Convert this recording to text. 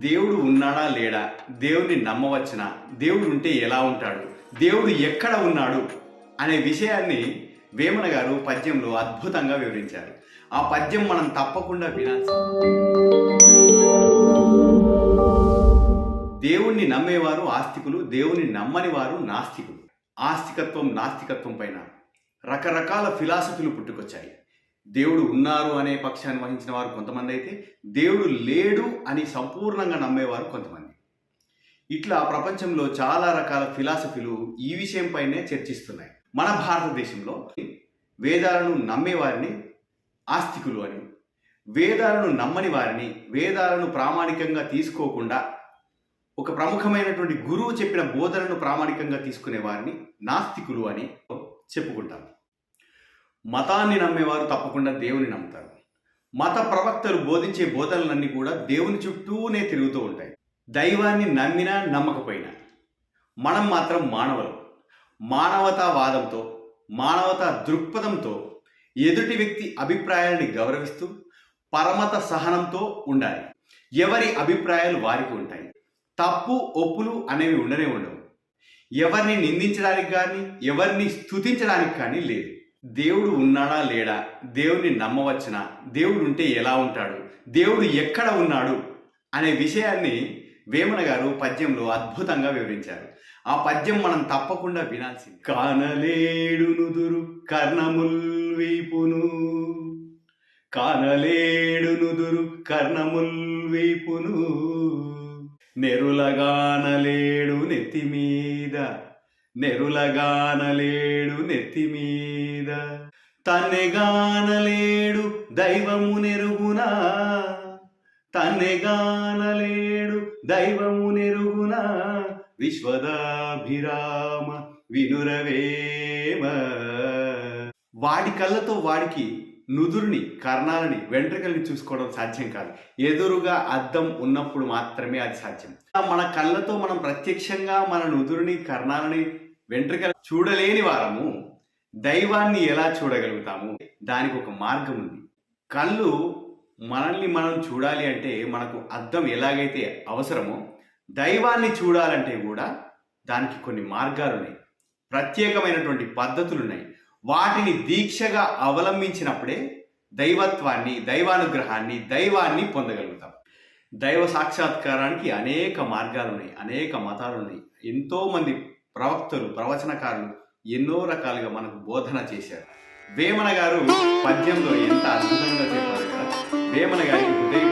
దేవుడు ఉన్నాడా లేడా, దేవుడిని నమ్మవచ్చునా, దేవుడు ఉంటే ఎలా ఉంటాడు, దేవుడు ఎక్కడ ఉన్నాడు అనే విషయాన్ని వేమన గారు పద్యంలో అద్భుతంగా వివరించారు. ఆ పద్యం మనం తప్పకుండా వినాల్సింది. దేవుణ్ణి నమ్మేవారు ఆస్తికులు, దేవుని నమ్మని వారు నాస్తికులు. ఆస్తికత్వం నాస్తికత్వం పైన రకరకాల ఫిలాసఫీలు పుట్టుకొచ్చాయి. దేవుడు ఉన్నారు అనే పక్షాన్ని వహించిన వారు కొంతమంది అయితే, దేవుడు లేడు అని సంపూర్ణంగా నమ్మేవారు కొంతమంది. ఇట్లా ప్రపంచంలో చాలా రకాల ఫిలాసఫీలు ఈ విషయంపైనే చర్చిస్తున్నాయి. మన భారతదేశంలో వేదాలను నమ్మేవారిని ఆస్తికులు అని, వేదాలను నమ్మని వారిని, వేదాలను ప్రామాణికంగా తీసుకోకుండా ఒక ప్రముఖమైనటువంటి గురువు చెప్పిన బోధనను ప్రామాణికంగా తీసుకునే వారిని నాస్తికులు అని చెప్పుకుంటారు. మతాన్ని నమ్మేవారు తప్పకుండా దేవుని నమ్ముతారు. మత ప్రవక్తలు బోధించే బోధనలన్నీ కూడా దేవుని చుట్టూనే తిరుగుతూ ఉంటాయి. దైవాన్ని నమ్మినా నమ్మకపోయినా మనం మాత్రం మానవులం. మానవతావాదంతో, మానవతా దృక్పథంతో ఎదుటి వ్యక్తి అభిప్రాయాన్ని గౌరవిస్తూ పరమత సహనంతో ఉండాలి. ఎవరి అభిప్రాయాలు వారికి ఉంటాయి. తప్పు ఒప్పులు అనేవి ఉండనే ఉండవు. ఎవరిని నిందించడానికి కానీ ఎవరిని స్తుతించడానికి కానీ లేదు. దేవుడు ఉన్నాడా లేడా, దేవుడిని నమ్మవచ్చునా, దేవుడు ఉంటే ఎలా ఉంటాడు, దేవుడు ఎక్కడ ఉన్నాడు అనే విషయాన్ని వేమన గారు పద్యంలో అద్భుతంగా వివరించారు. ఆ పద్యం మనం తప్పకుండా వినాల్సింది. కానలేడు నుదురు కర్ణముల్ వీపును, కానలేడు నుదురు కర్ణముల్ వీపును, నెరులగానలేడు నెత్తి మీద, నెరులగానలేడు నెత్తి మీద, తన్నెగానలేడు దైవము నెరుగునా, తన్నెగానలేడు దైవము నెరుగునా, విశ్వదాభిరామ వినురవేమ. వాడి కళ్ళతో వాడికి నుదురుని, కర్ణాలని, వెంట్రుకల్ని చూసుకోవడం సాధ్యం కాదు. ఎదురుగా అద్దం ఉన్నప్పుడు మాత్రమే అది సాధ్యం. మన కళ్ళతో మనం ప్రత్యక్షంగా మన నుదురుని, కర్ణాలని, వెంట్రుకలు చూడలేని వారము దైవాన్ని ఎలా చూడగలుగుతాము? దానికి ఒక మార్గం ఉంది. కళ్ళు మనల్ని మనం చూడాలి అంటే మనకు అద్దం ఎలాగైతే అవసరమో, దైవాన్ని చూడాలంటే కూడా దానికి కొన్ని మార్గాలు ఉన్నాయి, ప్రత్యేకమైనటువంటి పద్ధతులు ఉన్నాయి. వాటిని దీక్షగా అవలంబించినప్పుడే దైవత్వాన్ని, దైవానుగ్రహాన్ని, దైవాన్ని పొందగలుగుతాం. దైవ సాక్షాత్కారానికి అనేక మార్గాలు ఉన్నాయి, అనేక మతాలు ఉన్నాయి. ఎంతోమంది ప్రవక్తలు, ప్రవచనకారులు ఎన్నో రకాలుగా మనకు బోధన చేశారు. వేమన గారు పద్యంలో ఎంత అద్భుతంగా చెప్పారు కదా. వేమన గారికి హృదయ